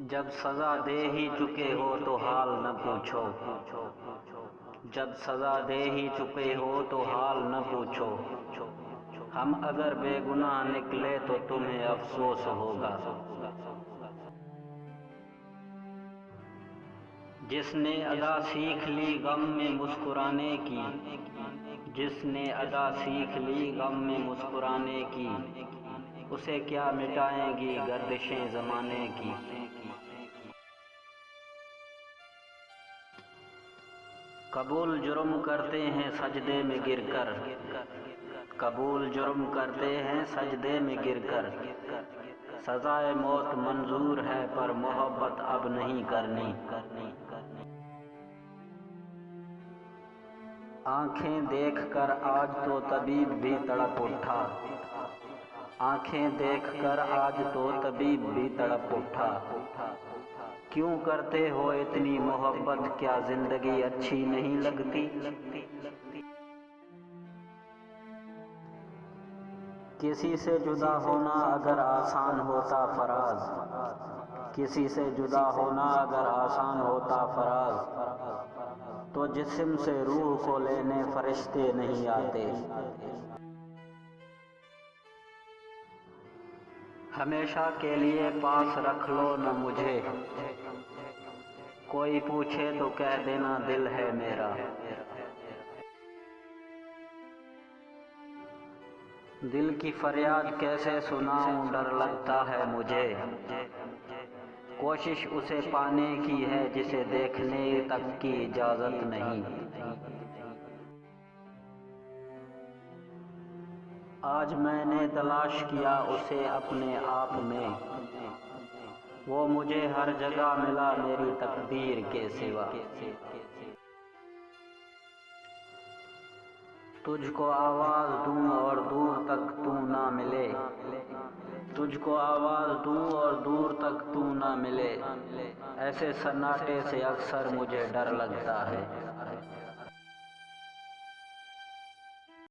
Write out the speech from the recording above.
जब सज़ा दे ही चुके हो तो हाल न पूछो। जब सज़ा दे ही चुके हो तो हाल न पूछो। हम अगर बेगुनाह निकले तो तुम्हें अफसोस होगा। जिसने अदा सीख ली गम में मुस्कुराने की, जिसने अदा सीख ली गम में मुस्कुराने की, उसे क्या मिटाएंगी गर्दिशें ज़माने की। कबूल जुर्म करते हैं सजदे में गिरकर, कबूल जुर्म करते हैं सजदे में गिरकर। सजाए मौत मंजूर है पर मोहब्बत अब नहीं करनी। आंखें देखकर आज तो तबीब भी तड़प उठा, आंखें देखकर आज तो तबीब भी तड़प उठा। क्यों करते हो इतनी मोहब्बत, क्या जिंदगी अच्छी नहीं लगती। किसी से जुदा होना अगर आसान होता फराज, किसी से जुदा होना अगर आसान होता फराज, तो जिस्म से रूह को लेने फरिश्ते नहीं आते। हमेशा के लिए पास रख लो न मुझे, कोई पूछे तो कह देना दिल है मेरा। दिल की फरियाद कैसे सुनाऊं डर लगता है मुझे। कोशिश उसे पाने की है जिसे देखने तक की इजाजत नहीं। आज मैंने तलाश किया उसे अपने आप में, वो मुझे हर जगह मिला मेरी तकदीर के सिवा। तुझको आवाज़ दूं और दूर तक तू ना मिले, तुझको आवाज़ दूं और दूर तक तू ना मिले। ऐसे सन्नाटे से अक्सर मुझे डर लगता है।